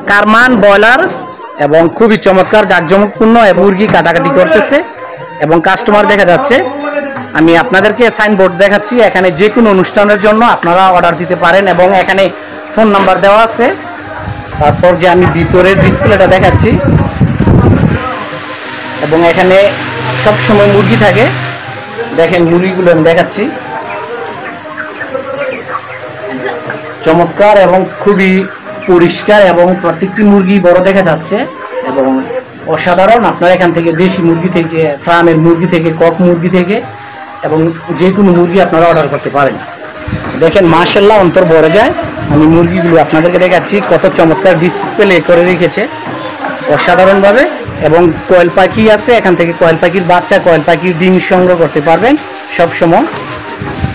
Karman broiler এবং খুবই চমৎকার জাঁকজমকপূর্ণ মুরগি কাটাকাটি করতেছে এবং কাস্টমার দেখা যাচ্ছে। আমি আপনাদেরকে সাইনবোর্ড দেখাচ্ছি, এখানে যে কোনো অনুষ্ঠানের জন্য আপনারা অর্ডার দিতে পারেন এবং এখানে ফোন নাম্বার দেওয়া আছে। তারপর যে আমি ভিতরের ডিসপ্লেটা দেখাচ্ছি এবং এখানে সবসময় মুরগি থাকে। দেখেন মুরগিগুলো আমি দেখাচ্ছি, চমৎকার এবং খুবই পরিষ্কার এবং প্রত্যেকটি মুরগি বড় দেখা যাচ্ছে এবং অসাধারণ। আপনারা এখান থেকে দেশি মুরগি থেকে, ফার্মের মুরগি থেকে, কক মুরগি থেকে এবং যে কোনো মুরগি আপনারা অর্ডার করতে পারেন। দেখেন মাশাআল্লাহ অন্তর ভরে যায়। আমি মুরগিগুলো আপনাদেরকে দেখাচ্ছি, কত চমৎকার ডিসপ্লে করে রেখেছে অসাধারণভাবে। এবং কোয়েল পাখি আছে, এখান থেকে কোয়েল পাখির বাচ্চা, কোয়েল পাখির ডিম সংগ্রহ করতে পারবেন সব সময়।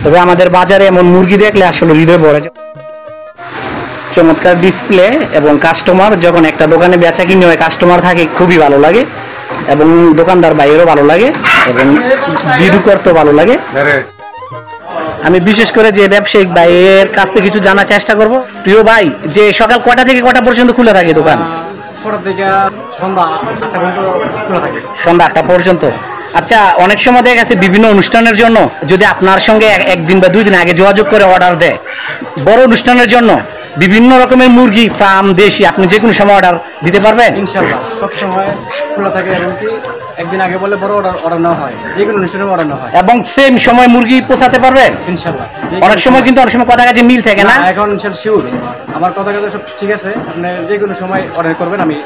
তবে আমাদের বাজারে এমন মুরগি দেখলে আসলে হৃদয় ভরে যায়। চমৎকার ডিসপ্লে এবং কাস্টমার যখন একটা দোকানে বেচা কিনে হয়, কাস্টমার থাকে খুবই ভালো লাগে এবং দোকানদার ভাইয়েরও ভালো লাগে এবং ভিডিও করতেও ভালো লাগে। আমি বিশেষ করে যে ব্যবসায়িক ভাইয়ের কাছ থেকে কিছু জানার চেষ্টা করব। প্রিয় ভাই, যে সকাল কটা থেকে কটা পর্যন্ত খোলা থাকে দোকান? সন্ধ্যা 8টা পর্যন্ত। আচ্ছা, অনেক সময় দেখা গেছে বিভিন্ন অনুষ্ঠানের জন্য যদি আপনার সঙ্গে একদিন বা 2 দিন আগে যোগাযোগ করে অর্ডার দেয়, বড় অনুষ্ঠানের জন্য বিভিন্ন রকমের মুরগি ফার্ম দেশি, আপনি যে কোনো সময় অর্ডার দিতে পারবেন? ইনশাআল্লাহ সব সময় খোলা থাকে, এমনকি একদিন আগে বলে বড় অর্ডার নেওয়া হয়, যে কোনো অনুষ্ঠানে অর্ডার নেওয়া হয় এবং সেম সময় মুরগি পৌঁছাতে পারবেন ইনশাআল্লাহ। অনেক সময় কিন্তু অনেক সময় কথা কাজে মিল থাকে না, এখন ইনশাআল্লাহ শিওর আমার কথা কাজে সব ঠিক আছে। আপনি যে কোনো সময় অর্ডার করবেন, আমি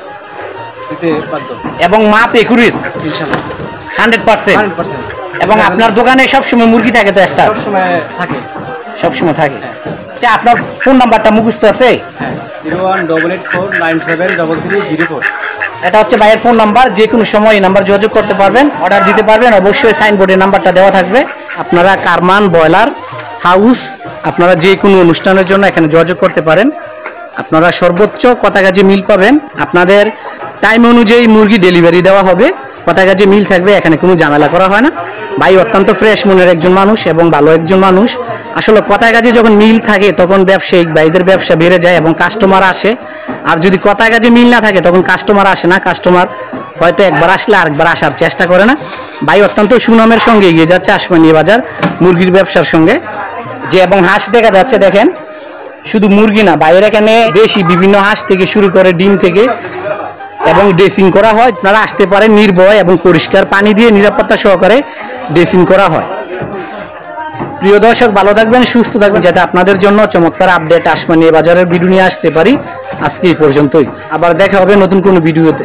দিতে বাধ্য। এবং মাপ একুরেট ইনশাআল্লাহ 100%। এবং আপনার দোকানে সব সময় মুরগি থাকে তো? স্টার সব সময় থাকে, সব সময় থাকে। আচ্ছা, আপনার ফোন নাম্বারটা মুখস্থ আছে? হ্যাঁ, 01884973304। এটা হচ্ছে ভাইয়ের ফোন নাম্বার, যে কোনো সময় এই নাম্বার যোগাযোগ করতে পারবেন, অর্ডার দিতে পারবেন। অবশ্যই সাইনবোর্ডের নাম্বারটা দেওয়া থাকবে। আপনারা কারমান ব্রয়লার হাউস, আপনারা যে কোনো অনুষ্ঠানের জন্য এখানে যোগাযোগ করতে পারেন। আপনারা সর্বোচ্চ কথা কাজে মিল পাবেন। আপনাদের টাইম অনুযায়ী মুরগি ডেলিভারি দেওয়া হবে, কথা কাজে মিল থাকবে, এখানে কোনো ঝামেলা করা হয় না। ভাই অত্যন্ত ফ্রেশ মনের একজন মানুষ এবং ভালো একজন মানুষ। আসলে কথা কাজে যখন মিল থাকে তখন ব্যবসায়িক ভাইদের ব্যবসা বেড়ে যায় এবং কাস্টমার আসে। আর যদি কথা কাজে মিল না থাকে তখন কাস্টমার আসে না। কাস্টমার হয়তো একবার আসলে আরেকবার আসার চেষ্টা করে না। ভাই অত্যন্ত সুনামের সঙ্গে এগিয়ে যাচ্ছে আসমানিয়া বাজার মুরগির ব্যবসার সঙ্গে। যে এবং হাঁস দেখা যাচ্ছে, দেখেন শুধু মুরগি না, বাইরে এখানে দেশি বিভিন্ন হাঁস থেকে শুরু করে ডিম থেকে এবং ড্রেসিং করা হয়। আপনারা আসতে পারেন, নির্ভয় এবং পরিষ্কার পানি দিয়ে নিরাপত্তা সহকারে ড্রেসিং করা হয়। প্রিয় দর্শক, ভালো থাকবেন, সুস্থ থাকবেন, যাতে আপনাদের জন্য চমৎকার আপডেট আসমানিয়া বাজারের ভিডিও নিয়ে আসতে পারি। আজকে এই পর্যন্তই, আবার দেখা হবে নতুন কোনো ভিডিওতে।